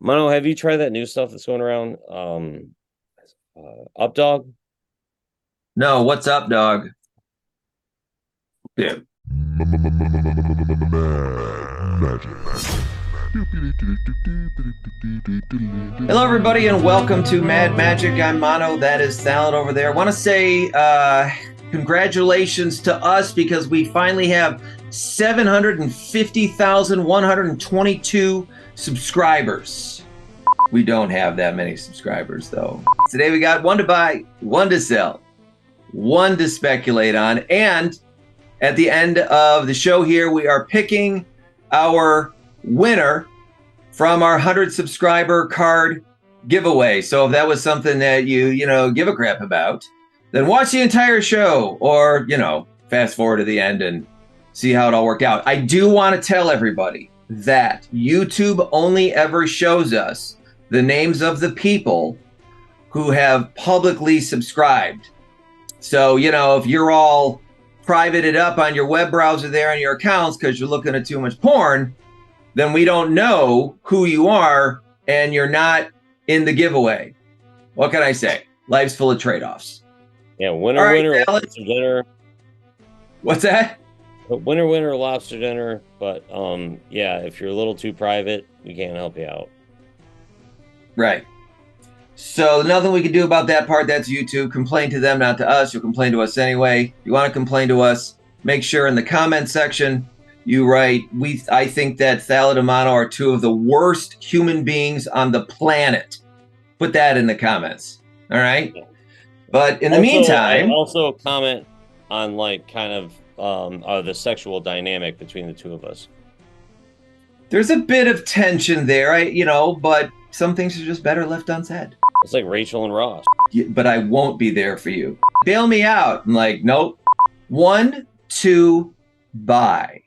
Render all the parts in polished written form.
Mono, have you tried that new stuff that's going around? Up Dog? No, what's up, dog? Yeah. Hello, everybody, and welcome to Mad Magic. I'm Mono. That is Salad over there. I want to say congratulations to us because we finally have 750,122 subscribers. We don't have that many subscribers, though. Today we got one to buy, one to sell, one to speculate on, and at the end of the show here, we are picking our winner from our 100 subscriber card giveaway. So if that was something that you give a crap about, then watch the entire show or, fast forward to the end and see how it all worked out. I do want to tell everybody that YouTube only ever shows us the names of the people who have publicly subscribed. So, if you're all privated up on your web browser there on your accounts because you're looking at too much porn, then we don't know who you are and you're not in the giveaway. What can I say? Life's full of trade-offs. Yeah, All right, winner, Alex. lobster dinner. What's that? Winner, lobster dinner. But yeah, if you're a little too private, we can't help you out. Right. So nothing we can do about that part. That's YouTube. Complain to them, not to us. You'll complain to us anyway. If you want to complain to us, make sure in the comment section you write, I think that Salad and Mono are two of the worst human beings on the planet. Put that in the comments. All right. But in the meantime, also comment on kind of the sexual dynamic between the two of us. There's a bit of tension there, but some things are just better left unsaid. It's like Rachel and Ross. But I won't be there for you. Bail me out. I'm like, nope. 1, 2, buy.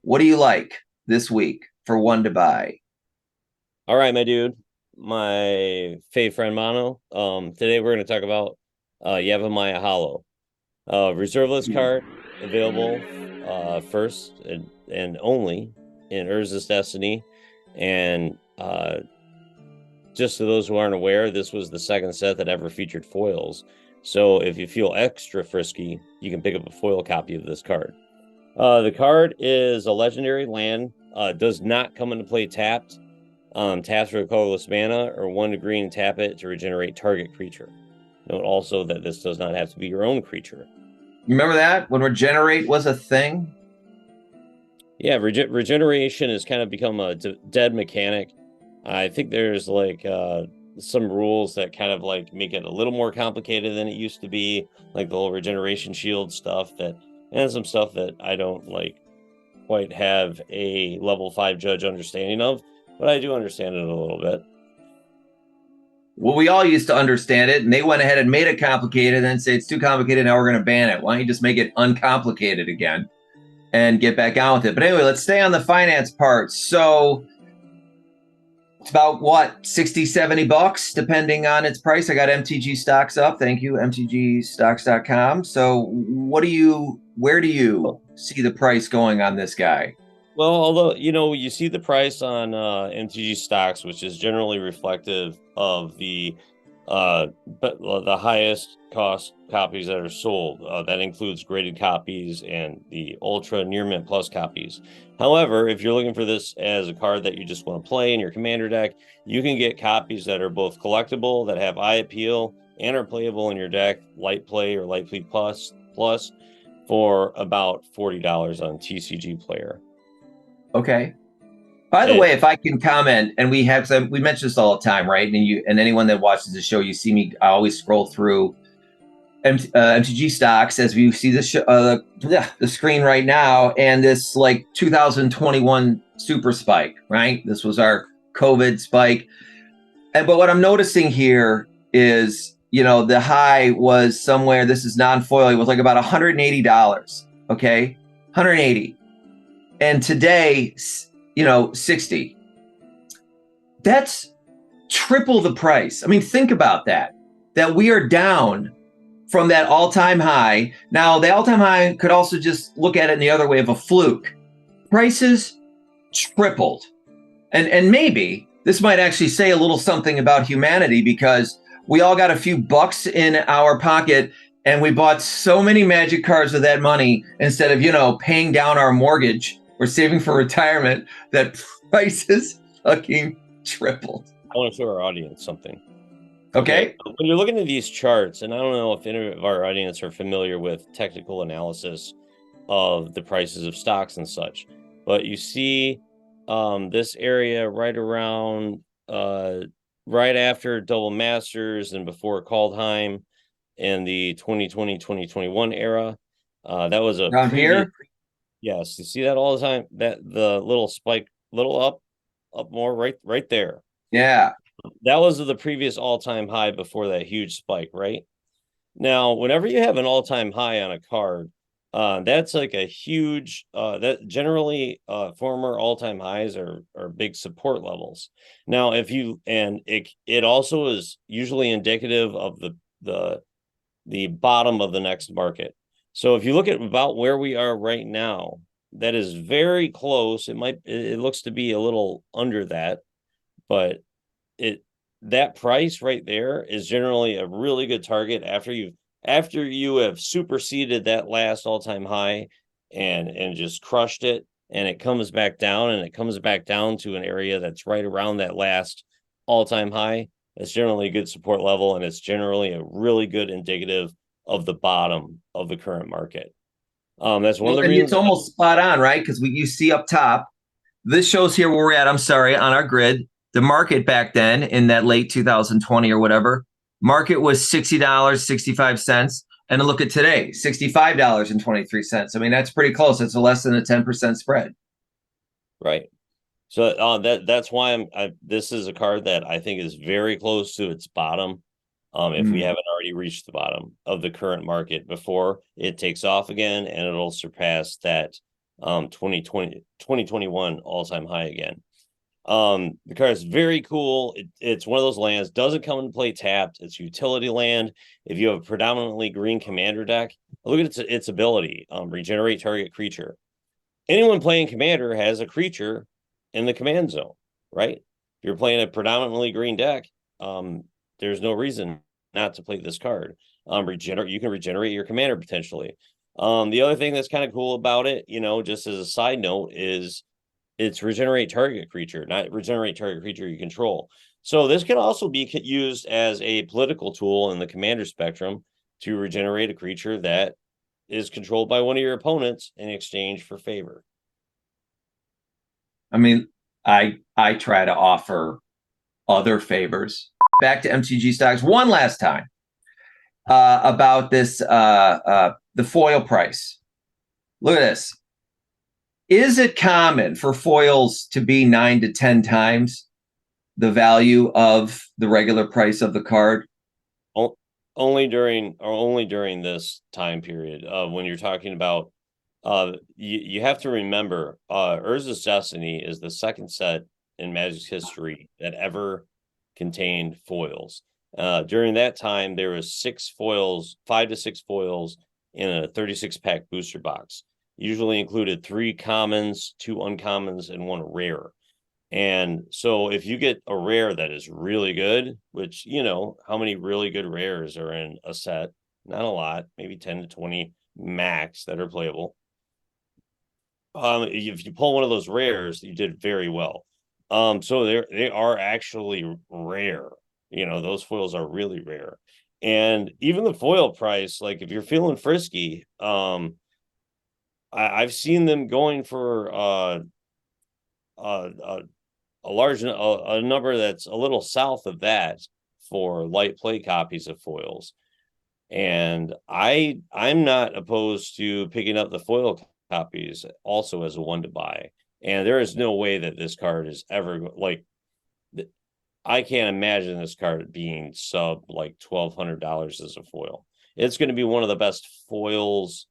What do you like this week for one to buy? All right, my dude. My fave friend Mono. Today we're going to talk about Yavimaya Hollow. Reserve list card available first and only in Urza's Destiny. And just to those who aren't aware, this was the second set that ever featured foils. So if you feel extra frisky, you can pick up a foil copy of this card. The card is a legendary land, does not come into play tapped. Taps for a colorless mana or 1 green, tap it to regenerate target creature. Note also that this does not have to be your own creature. Remember that when regenerate was a thing? Yeah, regeneration has kind of become a dead mechanic. I think there's some rules that kind of make it a little more complicated than it used to be, like the whole regeneration shield stuff and some stuff that I don't quite have a level 5 judge understanding of, but I do understand it a little bit. Well, we all used to understand it, and they went ahead and made it complicated and then say it's too complicated, now we're going to ban it. Why don't you just make it uncomplicated again and get back on with it? But anyway, let's stay on the finance part. So it's about what, 60, 70 bucks, depending on its price. I got MTG stocks up. Thank you, mtgstocks.com. So where do you see the price going on this guy? Well, although, you see the price on MTG stocks, which is generally reflective of the highest cost copies that are sold. That includes graded copies and the ultra near mint plus copies. However, if you're looking for this as a card that you just want to play in your commander deck, you can get copies that are both collectible, that have eye appeal, and are playable in your deck, light play or light play plus for about $40 on TCG Player. Okay. By the way, if I can comment, and we mention this all the time, right? And anyone that watches the show, you see me. I always scroll through MTG stocks as you see the screen right now, and this 2021 super spike, right? This was our COVID spike, but what I'm noticing here is, the high was somewhere. This is non-foil. It was about $180. Okay, 180, and today, 60. That's triple the price. I mean, think about that we are down from that all-time high. Now, the all-time high could also just look at it in the other way of a fluke. Prices tripled. And maybe This might actually say a little something about humanity because we all got a few bucks in our pocket and we bought so many magic cards with that money instead of, paying down our mortgage or saving for retirement that prices fucking tripled. I want to show our audience something. Okay, Okay. when you're looking at these charts, and I don't know if any of our audience are familiar with technical analysis of the prices of stocks and such, but you see this area right around right after Double Masters and before Kaldheim in the 2020-2021 era. That was a Around previous, here. yes, you see that all the time, that the little spike, little up more, right there. Yeah. That was the previous all-time high before that huge spike, right? Now, whenever you have an all-time high on a card, that's like a huge that generally former all-time highs are big support levels. Now, if you and it also is usually indicative of the bottom of the next market. So if you look at about where we are right now, that is very close. It looks to be a little under that, but it that price right there is generally a really good target after you have superseded that last all-time high and just crushed it, and it comes back down to an area that's right around that last all-time high. That's generally a good support level, and it's generally a really good indicative of the bottom of the current market. That's one of Well, the and it's reasons. almost spot on, right? Because you see up top, this shows here where we're at. I'm sorry, on our grid, the market back then in that late 2020 or whatever, market was $60, 65 cents. And look at today, $65.23. I mean, that's pretty close. It's less than a 10% spread. Right. So that's why this is a card that I think is very close to its bottom. If we Mm. haven't already reached the bottom of the current market before it takes off again, and it'll surpass that 2021 all-time high again. The card is very cool. It's one of those lands, doesn't come into play tapped. It's utility land. If you have a predominantly green commander deck, look at its ability. Regenerate target creature. Anyone playing commander has a creature in the command zone, right? If you're playing a predominantly green deck, there's no reason not to play this card. You can regenerate your commander potentially. The other thing that's kind of cool about it, just as a side note, is it's regenerate target creature, not regenerate target creature you control. So this can also be used as a political tool in the commander spectrum to regenerate a creature that is controlled by one of your opponents in exchange for favor. I mean, I try to offer other favors. Back to MTG stocks one last time about this the foil price. Look at this. Is it common for foils to be 9 to 10 times the value of the regular price of the card? Only during this time period when you're talking about you have to remember Urza's Destiny is the second set in Magic's history that ever contained foils. During that time there was 6 foils, 5 to 6 foils in a 36 pack booster box, usually included 3 commons, 2 uncommons, and 1 rare. And so if you get a rare that is really good, which, how many really good rares are in a set? Not a lot, maybe 10 to 20 max that are playable. If you pull one of those rares, you did very well. So they are actually rare. Those foils are really rare. And even the foil price, like if you're feeling frisky, I've seen them going for uh, a number that's a little south of that for light play copies of foils. And I'm not opposed to picking up the foil copies also as a one to buy. And there is no way that this card is ever like I can't imagine this card being sub like $1,200 as a foil. It's going to be one of the best foils,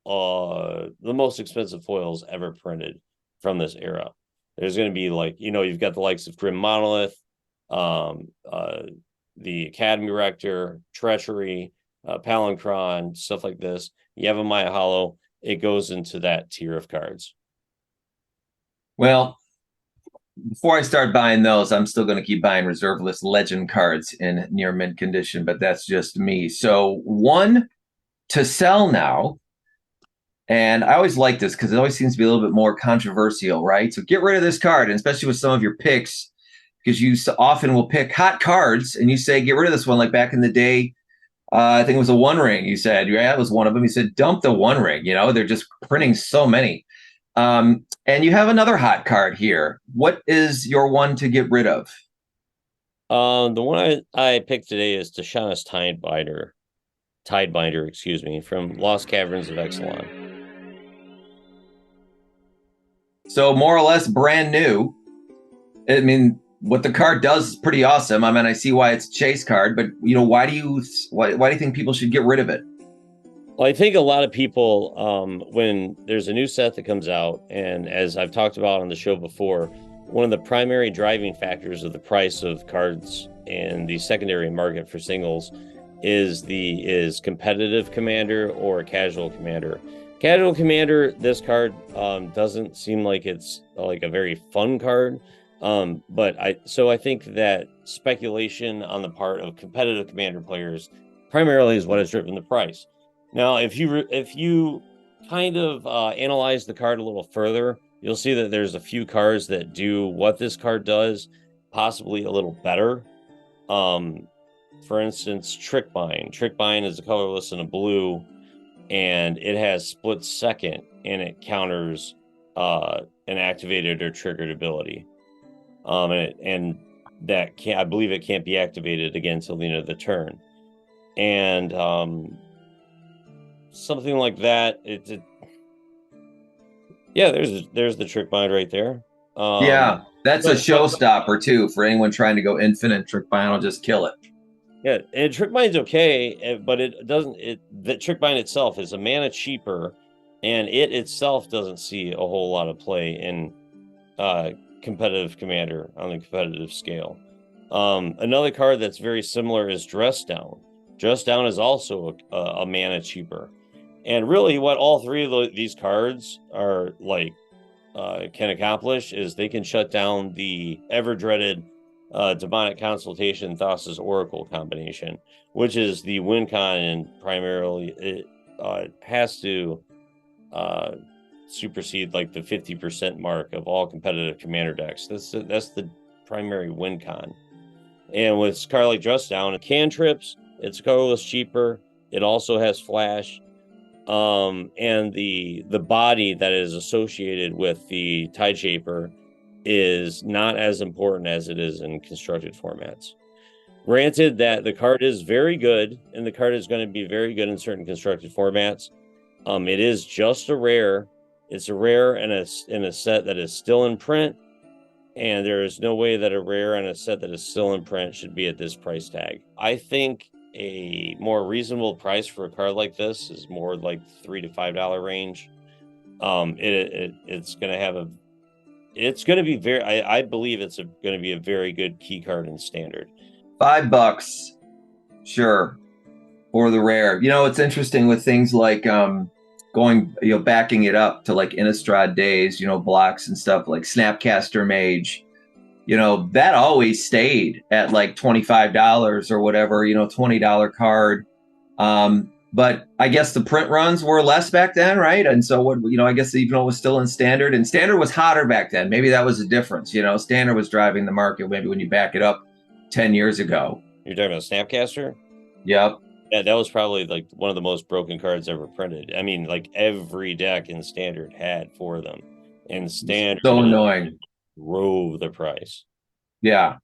the most expensive foils ever printed from this era. There's going to be you've got the likes of Grim Monolith, um, uh, the Academy Rector, Treachery, Palinchron, stuff like this. You have a Maya Hollow. It goes into that tier of cards. Well, before I start buying those, I'm still going to keep buying reserve list legend cards in near mint condition, but that's just me. So one to sell now. And I always like this because it always seems to be a little bit more controversial, right? So get rid of this card, and especially with some of your picks, because you often will pick hot cards and you say, get rid of this one. Like back in the day, I think it was a One Ring. You said, yeah, it was one of them. You said, dump the One Ring. You know, they're just printing so many. And you have another hot card here. What is your one to get rid of? The one I picked today is Tashana's Tidebinder, excuse me, from Lost Caverns of Exelon. So more or less brand new. I mean, what the card does is pretty awesome. I mean, I see why it's a chase card, but why do you think people should get rid of it? Well, I think a lot of people, when there's a new set that comes out, and as I've talked about on the show before, one of the primary driving factors of the price of cards in the secondary market for singles is competitive commander or casual commander. Casual commander, this card doesn't seem like it's like a very fun card. But I think that speculation on the part of competitive commander players primarily is what has driven the price. Now, if you kind of analyze the card a little further, you'll see that there's a few cards that do what this card does, possibly a little better. For instance, Trickbind. Trickbind is a colorless and a blue, and it has split second, and it counters an activated or triggered ability. And that I believe it can't be activated again until the end of the turn. And something like that. Yeah, there's the Trickbind right there. Yeah, that's a But showstopper too for anyone trying to go infinite. Trickbind will just kill it. yeah, and Trickbind's okay, but it doesn't. The Trickbind itself is a mana cheaper, and it itself doesn't see a whole lot of play in competitive commander on the competitive scale. Another card that's very similar is Dress Down. Dress Down is also a mana cheaper, and really, what all three of these cards are like can accomplish is they can shut down the ever dreaded Demonic Consultation Thassa's Oracle combination, which is the win con, and primarily it has to supersede like the 50% mark of all competitive commander decks. That's the primary win con. And with Scarlet Dress Down, cantrips, it's colorless cheaper. It also has flash. And the body that is associated with the Tide Shaper is not as important as it is in constructed formats. Granted that the card is very good, and the card is going to be very good in certain constructed formats. It is just a rare. It's a rare in a set that is still in print, and there is no way that a rare in a set that is still in print should be at this price tag. I think a more reasonable price for a card like this is more like $3 to $5 range. It's going to have it's going to be very. I believe it's going to be a very good key card in standard. $5, sure, for the rare. You know, it's interesting with things like going, backing it up to like Innistrad days, blocks and stuff like Snapcaster Mage. That always stayed at like $25 or whatever, $20 card. But I guess the print runs were less back then, right? And so I guess even though it was still in standard, and standard was hotter back then. Maybe that was the difference. Standard was driving the market maybe when you back it up 10 years ago. You're talking about Snapcaster? Yep. Yeah, that was probably like one of the most broken cards ever printed. I mean, like every deck in standard had 4 of them. And standard so annoying. Drove the price. Yeah.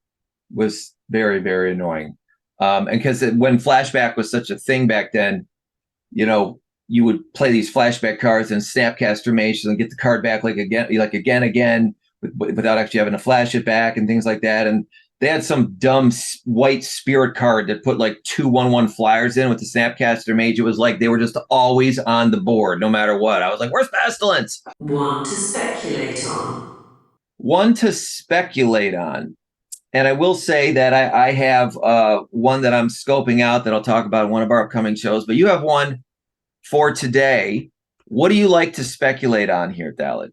Was very, very annoying. And because when flashback was such a thing back then, you would play these flashback cards and Snapcaster Mage and get the card back again, without actually having to flash it back and things like that. And they had some dumb white spirit card that put like 2/1/1 flyers in with the Snapcaster Mage. It was like they were just always on the board, no matter what. I was like, where's Pestilence? One to speculate on. One to speculate on. And I will say that I have one that I'm scoping out that I'll talk about in one of our upcoming shows. But you have one for today. What do you like to speculate on here, Dalid?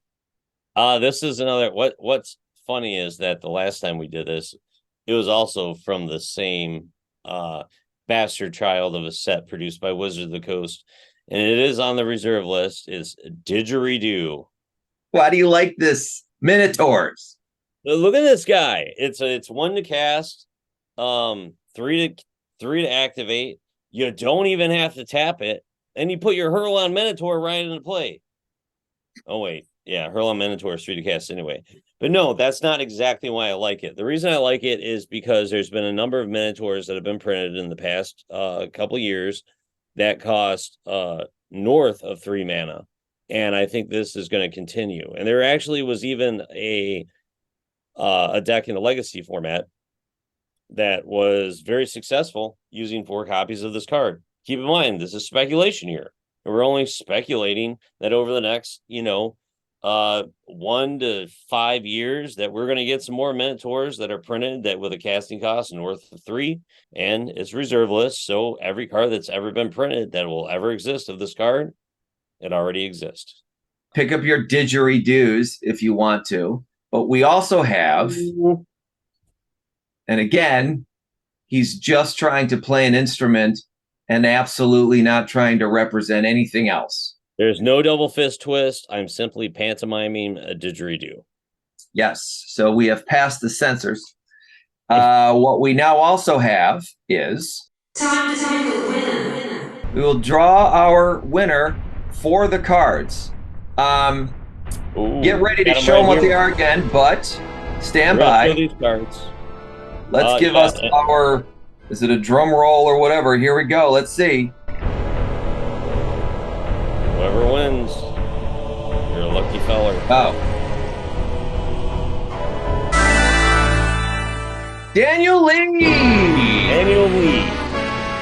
This is another what's funny is that the last time we did this, it was also from the same bastard child of a set produced by Wizards of the Coast, and it is on the reserve list. Is Didgeridoo. Why do you like this Minotaurs? Look at this guy. It's 1 to cast, 3 to activate. You don't even have to tap it, and you put your Hurl on Minotaur right into play. Oh wait, yeah, Hurl on Minotaur is 3 to cast anyway. But no, that's not exactly why I like it. The reason I like it is because there's been a number of Minotaurs that have been printed in the past couple years that cost north of 3 mana, and I think this is going to continue. And there actually was even a deck in the Legacy format that was very successful using 4 copies of this card. Keep in mind, this is speculation here. And we're only speculating that over the next, 1 to 5 years that we're going to get some more Minotaurs that are printed that with a casting cost north of 3, and it's reserve list. So every card that's ever been printed that will ever exist of this card, it already exists. Pick up your didgeridoos if you want to. But we also have, and again, he's just trying to play an instrument and absolutely not trying to represent anything else. There's no double fist twist. I'm simply pantomiming a didgeridoo. Yes. So we have passed the censors. What we now also have is Time to pick a winner. we will draw our winner for the cards. Ooh, Get ready to got 'em show right them what here. they are again, but stand We're gonna show by. these cards. Let's give us our, is it a drum roll or whatever? Here we go. Let's see. Whoever wins, you're a lucky feller. Oh. Daniel Lee! Daniel Lee.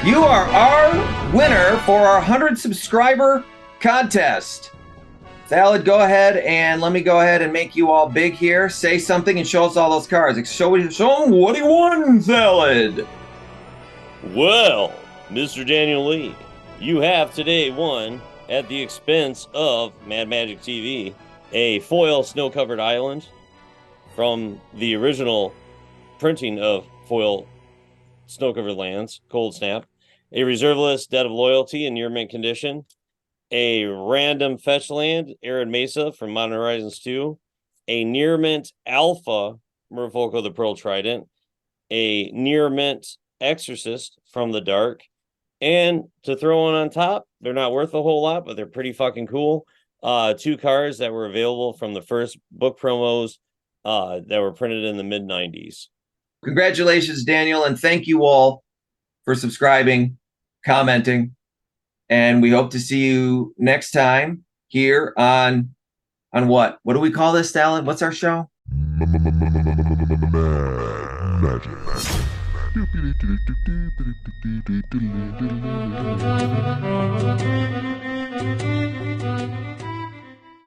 You are our winner for our 100 subscriber contest. Salad, go ahead and let me go ahead and make you all big here. Say something and show us all those cards. Show them what he won, Salad. Well, Mr. Daniel Lee, you have today won, at the expense of Mad Magic TV, a foil snow-covered island from the original printing of foil snow-covered lands, Cold Snap, a reserve list Debt of Loyalty in near mint condition, a random fetch land, Arid Mesa from Modern Horizons 2, a near mint alpha Merfolk the Pearl Trident, a near mint Exorcist from the Dark, and to throw one on top, they're not worth a whole lot, but they're pretty fucking cool. 2 cards that were available from the first book promos that were printed in the mid-90s. Congratulations, Daniel, and thank you all for subscribing, commenting, and we hope to see you next time here on what? What do we call this, Salad? What's our show? Magic.